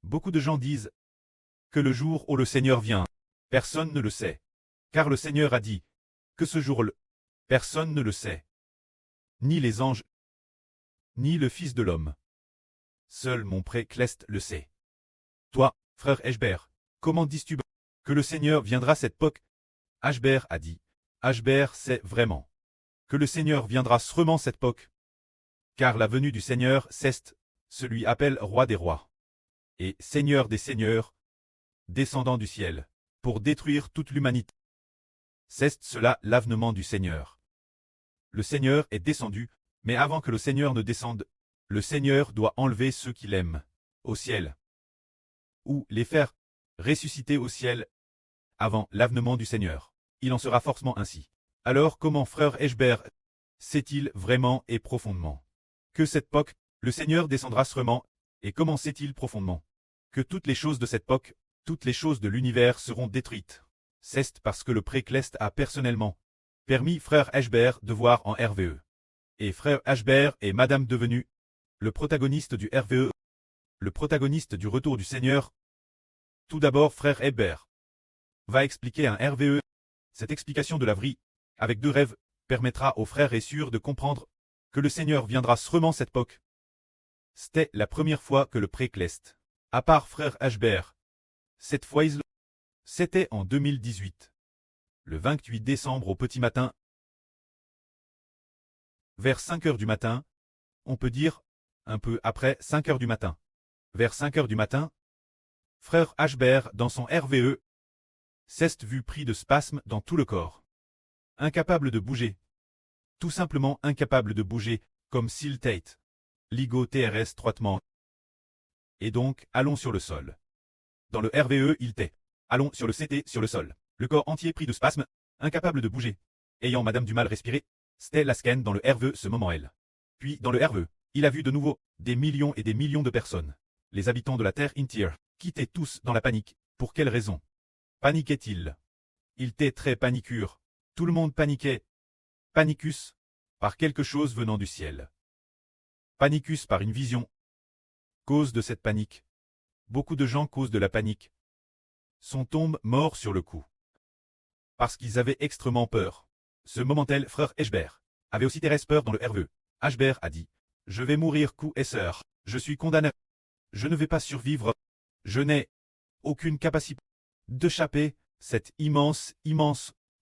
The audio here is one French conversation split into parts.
Beaucoup de gens disent que le jour où le Seigneur vient, personne ne le sait. Car le Seigneur a dit que ce jour-là, personne ne le sait. Ni les anges, ni le Fils de l'homme. Seul mon précleste le sait. Toi, frère Eshbert, comment dis-tu que le Seigneur viendra cette époque? Ashbert a dit. Ashbert sait vraiment que le Seigneur viendra sûrement cette époque. Car la venue du Seigneur, c'est celui appelle roi des rois et seigneur des seigneurs, descendant du ciel, pour détruire toute l'humanité. C'est cela l'avènement du Seigneur. Le Seigneur est descendu, mais avant que le Seigneur ne descende, le Seigneur doit enlever ceux qu'il aime au ciel, ou les faire ressusciter au ciel avant l'avènement du Seigneur. Il en sera forcément ainsi. Alors comment frère Eshbert sait-il vraiment et profondément que cette époque, le Seigneur descendra sûrement, et comment sait-il profondément que toutes les choses de cette époque, toutes les choses de l'univers seront détruites? C'est parce que le précleste a personnellement permis frère Eshbert de voir en RVE. Et frère Eshbert est madame devenue le protagoniste du RVE, le protagoniste du retour du Seigneur. Tout d'abord frère Eshbert va expliquer un RVE. Cette explication de la vie, avec 2 rêves, permettra aux frères et sœurs de comprendre que le Seigneur viendra sûrement cette époque. C'était la première fois que le précleste, à part frère Eshbert, cette fois c'était en 2018. Le 28 décembre au petit matin, vers 5 heures du matin, on peut dire, un peu après 5 heures du matin. Vers 5 heures du matin, frère Eshbert dans son RVE, s'est vu pris de spasmes dans tout le corps. Incapable de bouger. Tout simplement incapable de bouger, comme s'il tête. Ligo TRS étroitement. Et donc, allons sur le sol. Dans le RVE, il tait. Allons sur le CT, sur le sol. Le corps entier pris de spasmes, incapable de bouger. Ayant madame du mal respirer, c'était la scan dans le RVE ce moment elle. Puis, dans le RVE, il a vu de nouveau des millions et des millions de personnes. Les habitants de la Terre entière, qui étaient tous dans la panique. Pour quelle raison paniquait-il? Il était très panicure. Tout le monde paniquait. Panicus, par quelque chose venant du ciel. Panicus par une vision. Cause de cette panique. Beaucoup de gens causent de la panique. Sont tombés morts sur le coup. Parce qu'ils avaient extrêmement peur. Ce moment-là, frère Eshbert avait aussi très peur dans le RVE. Eshbert a dit, je vais mourir coup et sœur. Je suis condamné. Je ne vais pas survivre. Je n'ai aucune capacité d'échapper cette immense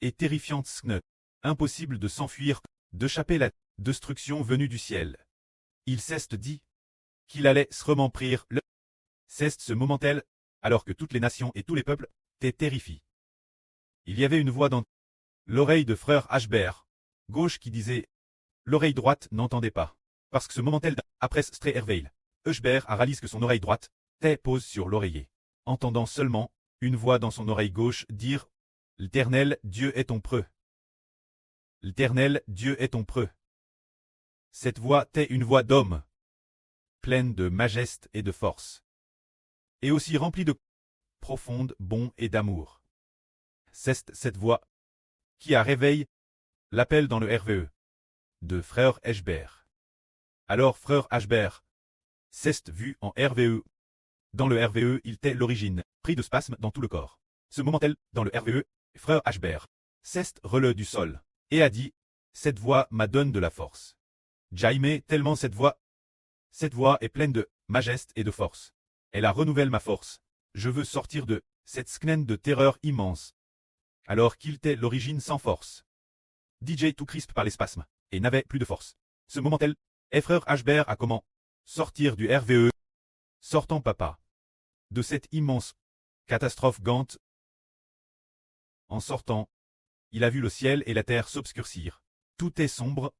et terrifiante skne. Impossible de s'enfuir, d'échapper la destruction venue du ciel. Il s'est dit qu'il allait sûrement prier le. C'est ce moment-là, alors que toutes les nations et tous les peuples étaient terrifiés. Il y avait une voix dans l'oreille de frère Eshbert, gauche qui disait, l'oreille droite n'entendait pas. Parce que ce moment-là, après Stré Herveil, Eshbert a réalisé que son oreille droite était pose sur l'oreiller. Entendant seulement une voix dans son oreille gauche dire, l'Éternel Dieu est ton preux. L'Éternel Dieu est ton preux. Cette voix était une voix d'homme, pleine de majesté et de force, et aussi remplie de profonde bon et d'amour. C'est cette voix qui a réveillé l'appel dans le RVE de frère Eshbert. Alors frère Eshbert s'est vu en RVE. Dans le RVE, il était l'origine, pris de spasmes dans tout le corps. Ce moment-là, dans le RVE, frère Eshbert s'est relevé du sol et a dit, cette voix m'a donné de la force. Jaime, tellement cette voix est pleine de majesté et de force. Elle a renouvellé ma force. Je veux sortir de cette sknen de terreur immense. Alors qu'il était l'origine sans force. DJ tout crisp par les spasmes, et n'avait plus de force. Ce moment-là, frère Eshbert a comment sortir du RVE. Sortant papa de cette immense catastrophe gante. En sortant, il a vu le ciel et la terre s'obscurcir. Tout est sombre,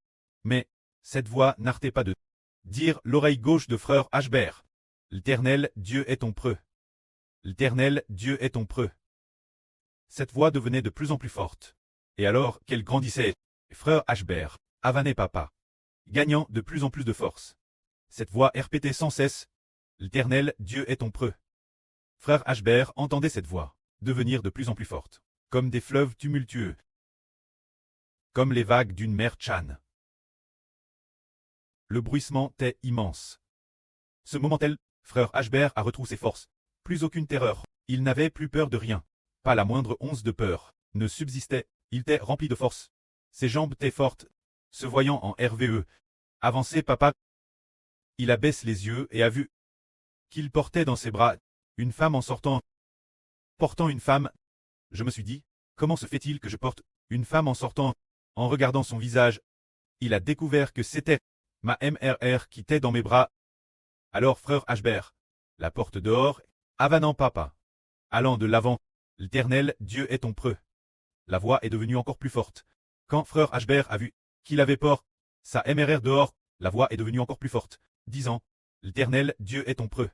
mais cette voix n'arrêtait pas de dire l'oreille gauche de frère Eshbert. L'Éternel Dieu est ton preux. L'Éternel Dieu est ton preux. Cette voix devenait de plus en plus forte. Et alors qu'elle grandissait, frère Eshbert avanait papa, gagnant de plus en plus de force. Cette voix répétait sans cesse, l'Éternel Dieu est ton preux. Frère Eshbert entendait cette voix devenir de plus en plus forte, comme des fleuves tumultueux, comme les vagues d'une mer Chan. Le bruissement était immense. Ce moment-là, Frère Hbert a retrouvé ses forces. Plus aucune terreur. Il n'avait plus peur de rien. Pas la moindre once de peur ne subsistait. Il était rempli de force. Ses jambes étaient fortes. Se voyant en RVE. Avancé papa. Il abaisse les yeux et a vu qu'il portait dans ses bras une femme en sortant. Portant une femme. Je me suis dit, comment se fait-il que je porte une femme en sortant? En regardant son visage, il a découvert que c'était ma MRR qui était dans mes bras. Alors frère Hbert la porte dehors, avanant papa. Allant de l'avant, l'Éternel Dieu est ton preux. La voix est devenue encore plus forte. Quand frère Hbert a vu qu'il avait peur, sa MRR dehors, la voix est devenue encore plus forte, disant, l'Éternel Dieu est ton preux.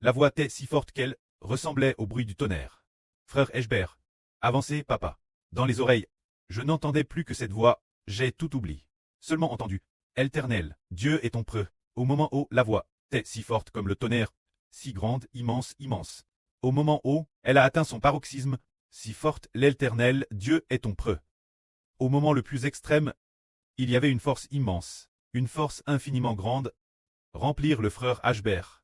La voix était si forte qu'elle ressemblait au bruit du tonnerre. Frère Hbert, avancez papa. Dans les oreilles, je n'entendais plus que cette voix, j'ai tout oublié. Seulement entendu, Éternel, Dieu est ton preux. Au moment où la voix était si forte comme le tonnerre, si grande, immense, immense. Au moment où elle a atteint son paroxysme, si forte, l'Éternel, Dieu est ton preux. Au moment le plus extrême, il y avait une force immense, une force infiniment grande, remplir le frère Hbert.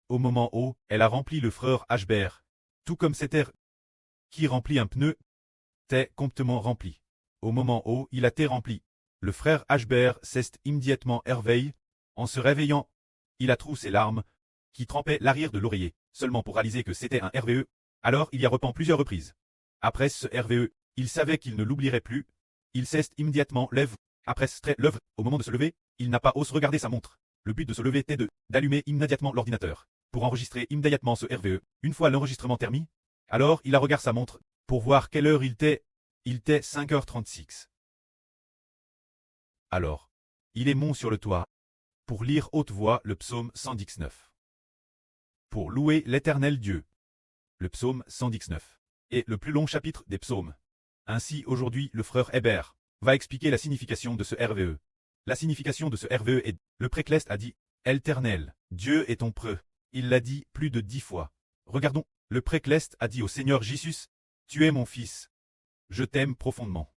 Au moment où elle a rempli le frère Hbert, tout comme cet air qui remplit un pneu, t'est complètement rempli. Au moment où il a été rempli, le frère Hbert s'est immédiatement réveillé. En se réveillant, il a trouvé ses larmes, qui trempaient l'arrière de l'oreiller, seulement pour réaliser que c'était un RVE. Alors il y a repent plusieurs reprises. Après ce RVE, il savait qu'il ne l'oublierait plus. Il s'est immédiatement lève. Après ce trait lève, au moment de se lever, il n'a pas osé regarder sa montre. Le but de se lever était d'allumer immédiatement l'ordinateur, pour enregistrer immédiatement ce RVE. Une fois l'enregistrement terminé, alors il a regardé sa montre, pour voir quelle heure il était. Il était 5h36. Alors, il est monté sur le toit, pour lire haute voix le psaume 119. Pour louer l'Éternel Dieu. Le psaume 119 est le plus long chapitre des psaumes. Ainsi aujourd'hui le frère Hébert va expliquer la signification de ce RVE. La signification de ce RVE est, le précleste a dit, Éternel, Dieu est ton preux. Il l'a dit plus de 10 fois. Regardons, le précleste a dit au Seigneur Jésus, tu es mon fils. Je t'aime profondément.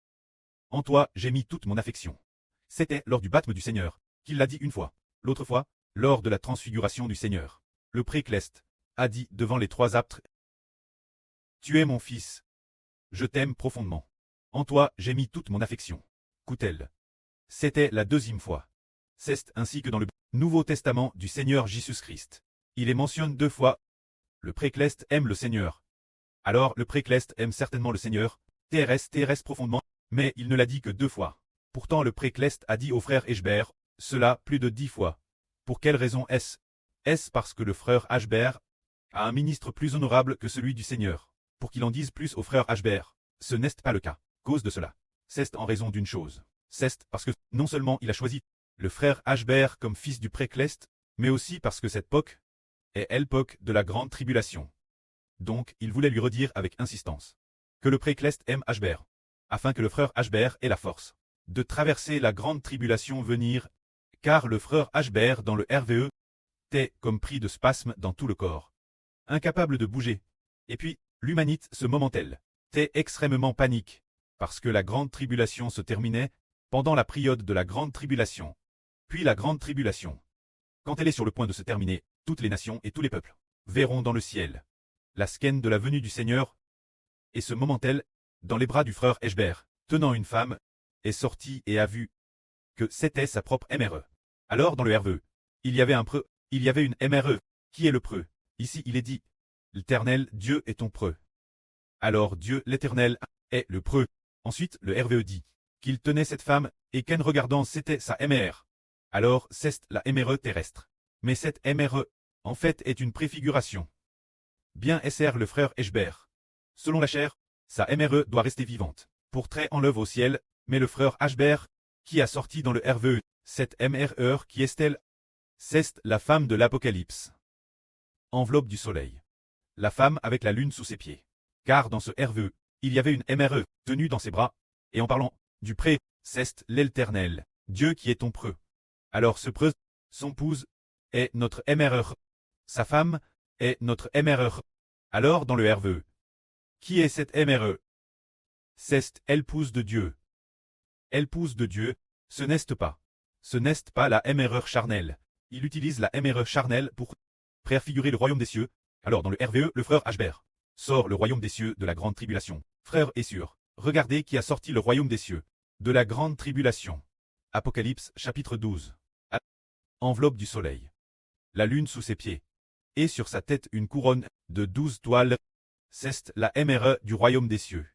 En toi j'ai mis toute mon affection. C'était lors du baptême du Seigneur qu'il l'a dit une fois. L'autre fois, lors de la transfiguration du Seigneur. Le précleste a dit devant les trois apôtres, tu es mon fils. Je t'aime profondément. En toi j'ai mis toute mon affection. Coutel. C'était la deuxième fois. C'est ainsi que dans le Nouveau Testament du Seigneur Jésus-Christ. Il est mentionné 2 fois. Le précleste aime le Seigneur. Alors le précleste aime certainement le Seigneur, TRS profondément, mais il ne l'a dit que 2 fois. Pourtant le précleste a dit au frère Hbert, cela plus de 10 fois. Pour quelle raison est-ce? Est-ce parce que le frère Hbert a un ministre plus honorable que celui du Seigneur, pour qu'il en dise plus au frère Hbert? Ce n'est pas le cas. Cause de cela. C'est en raison d'une chose. C'est parce que, non seulement il a choisi le frère Hbert comme fils du précleste, mais aussi parce que cette époque est l'époque de la grande tribulation. Donc, il voulait lui redire avec insistance que le précleste aime Hbert, afin que le frère Hbert ait la force de traverser la grande tribulation venir, car le frère Hbert dans le RVE était comme pris de spasmes dans tout le corps, incapable de bouger. Et puis, l'humanité ce moment-elle était extrêmement panique, parce que la grande tribulation se terminait pendant la période de la grande tribulation. Puis la grande tribulation, quand elle est sur le point de se terminer, toutes les nations et tous les peuples verront dans le ciel la scène de la venue du Seigneur. Et ce moment-elle, dans les bras du frère Hbert, tenant une femme, est sorti et a vu que c'était sa propre MRE. Alors dans le RVE, il y avait un preux, il y avait une MRE, qui est le preux. Ici il est dit, l'Éternel Dieu est ton preux. Alors Dieu l'Éternel est le preux. Ensuite le RVE dit qu'il tenait cette femme et qu'en regardant c'était sa MR. Alors c'est la MRE terrestre. Mais cette MRE, en fait est une préfiguration. Bien SR le frère Hbert. Selon la chair, sa MRE doit rester vivante, pour trait en l'œuvre au ciel, mais le frère Hbert, qui a sorti dans le RVE, cette MRE qui est-elle? C'est la femme de l'Apocalypse. Enveloppe du soleil. La femme avec la lune sous ses pieds. Car dans ce RVE, il y avait une MRE, tenue dans ses bras, et en parlant du pré, c'est l'Éternel, Dieu qui est ton preux. Alors ce preux, son épouse, est notre MRE. Sa femme est notre MRE. Alors dans le RVE, qui est cette MRE? C'est l'épouse de Dieu. L'épouse de Dieu, ce n'est pas. Ce n'est pas la MRE charnelle. Il utilise la MRE charnelle pour préfigurer le royaume des cieux. Alors dans le RVE, le frère Hbert sort le royaume des cieux de la grande tribulation. Frère est sûr, regardez qui a sorti le royaume des cieux de la grande tribulation. Apocalypse chapitre 12. Enveloppe du soleil. La lune sous ses pieds. Et sur sa tête une couronne de 12 toiles. C'est la MRE du royaume des cieux.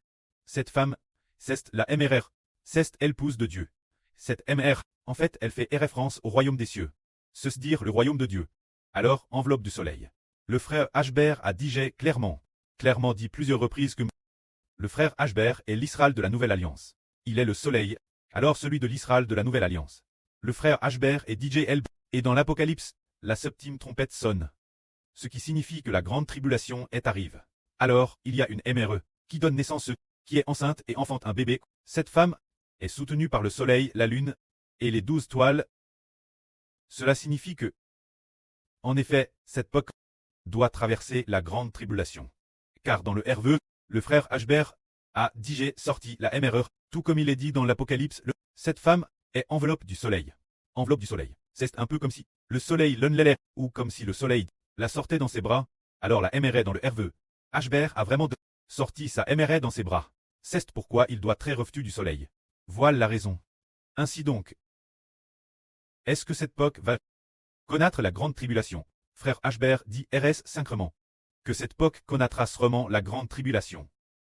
Cette femme, c'est la MRR. C'est l'épouse de Dieu. Cette MR, en fait, elle fait référence au royaume des cieux. C'est dire le royaume de Dieu. Alors, enveloppe du soleil. Le frère Hbert a dit clairement dit plusieurs reprises que le frère Hbert est l'Israël de la nouvelle alliance. Il est le soleil, alors celui de l'Israël de la nouvelle alliance. Le frère Hbert est DJL, et dans l'Apocalypse, la septième trompette sonne. Ce qui signifie que la grande tribulation est arrive. Alors, il y a une MRE, qui donne naissance, qui est enceinte et enfante un bébé. Cette femme est soutenue par le soleil, la lune, et les 12 toiles. Cela signifie que, en effet, cette époque doit traverser la grande tribulation. Car dans le RVE, le frère Hbert a dit sorti la MRE, tout comme il est dit dans l'Apocalypse, cette femme est enveloppe du soleil. Enveloppe du soleil. C'est un peu comme si le soleil l'unlélait, ou comme si le soleil la sortait dans ses bras. Alors la MRE dans le RVE. Hbert a vraiment sorti sa MRE dans ses bras. C'est pourquoi il doit très revêtu du soleil. Voilà la raison. Ainsi donc, est-ce que cette époque va connaître la grande tribulation? Frère Hbert dit RS sacrement que cette époque connaîtra sûrement la grande tribulation.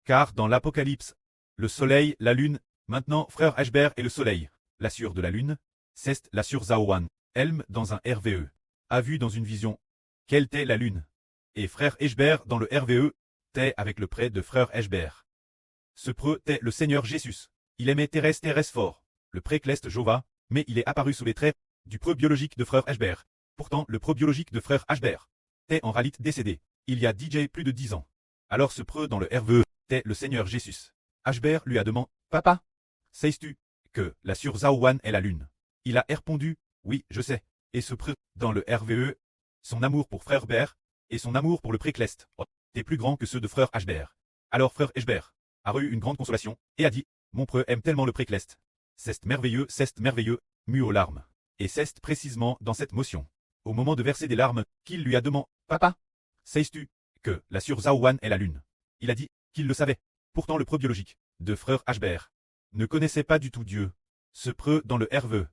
Car dans l'Apocalypse, le soleil, la lune, maintenant frère Hbert et le soleil, l'assure de la lune, c'est l'assure Zaowan, Elm dans un RVE, a vu dans une vision, quelle était la lune. Et frère Hbert dans le RVE, t'es avec le prêtre de frère Hbert. Ce preux t'est le Seigneur Jésus. Il aimait Thérèse fort, le précleste Jova, mais il est apparu sous les traits du preux biologique de frère Hbert. Pourtant, le preux biologique de frère Hbert est en réalité décédé, il y a plus de 10 ans. Alors ce preux dans le RVE est le Seigneur Jésus. Hbert lui a demandé, Papa, sais-tu que la sur Zaowan est la lune? Il a répondu, oui, je sais. Et ce preux dans le RVE, son amour pour frère Hbert et son amour pour le précleste est plus grand que ceux de frère Hbert. Alors frère Hbert a eu une grande consolation et a dit, mon preux aime tellement le précleste. C'est merveilleux, mu aux larmes. Et c'est précisément dans cette motion, au moment de verser des larmes, qu'il lui a demandé, Papa, sais-tu que la sur Zaowan est la lune? Il a dit qu'il le savait. Pourtant le preux biologique de frère Hbert ne connaissait pas du tout Dieu. Ce preux dans le RVE,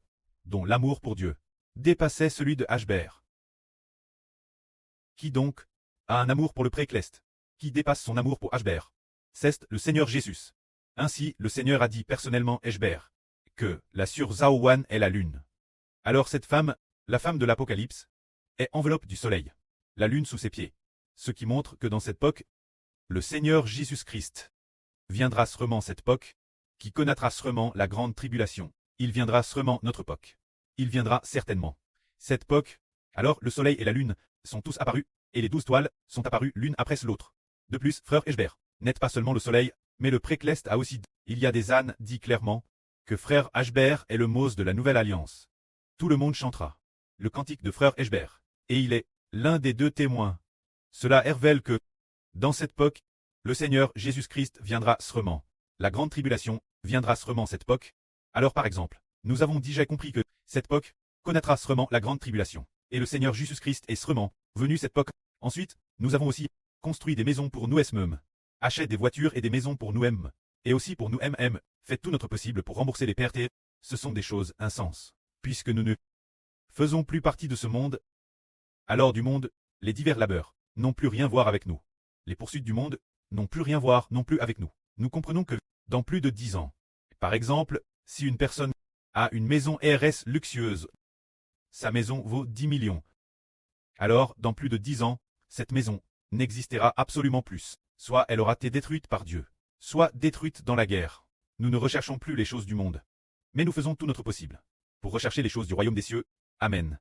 dont l'amour pour Dieu dépassait celui de Hbert. Qui donc a un amour pour le précleste, qui dépasse son amour pour Hbert? C'est le Seigneur Jésus. Ainsi, le Seigneur a dit personnellement Hbert que la sur Zaowan est la lune. Alors cette femme, la femme de l'Apocalypse, est enveloppe du soleil, la lune sous ses pieds. Ce qui montre que dans cette époque, le Seigneur Jésus-Christ viendra sûrement cette époque, qui connaîtra sûrement la grande tribulation. Il viendra sûrement notre époque. Il viendra certainement. Cette époque, alors le soleil et la lune sont tous apparus, et les 12 toiles sont apparues l'une après l'autre. De plus, frère Hbert n'est pas seulement le soleil, mais le précleste a aussi. Il y a des ânes dit clairement que frère Hbert est le Mose de la nouvelle alliance. Tout le monde chantera le cantique de frère Hbert, et il est l'un des deux témoins. Cela révèle que, dans cette époque, le Seigneur Jésus-Christ viendra sûrement. La grande tribulation viendra sûrement cette époque. Alors par exemple, nous avons déjà compris que cette époque connaîtra sûrement la grande tribulation. Et le Seigneur Jésus-Christ est sûrement venu cette époque. Ensuite, nous avons aussi construit des maisons pour nous-mêmes. Achète des voitures et des maisons pour nous-mêmes. Et aussi pour nous-mêmes. Faites tout notre possible pour rembourser les pertes. Ce sont des choses insensées. Puisque nous ne faisons plus partie de ce monde, alors du monde, les divers labeurs n'ont plus rien à voir avec nous. Les poursuites du monde n'ont plus rien à voir non plus avec nous. Nous comprenons que, dans plus de 10 ans, par exemple, si une personne a une maison RS luxueuse, sa maison vaut 10 millions. Alors, dans plus de 10 ans, cette maison n'existera absolument plus. Soit elle aura été détruite par Dieu, soit détruite dans la guerre. Nous ne recherchons plus les choses du monde, mais nous faisons tout notre possible pour rechercher les choses du royaume des cieux. Amen.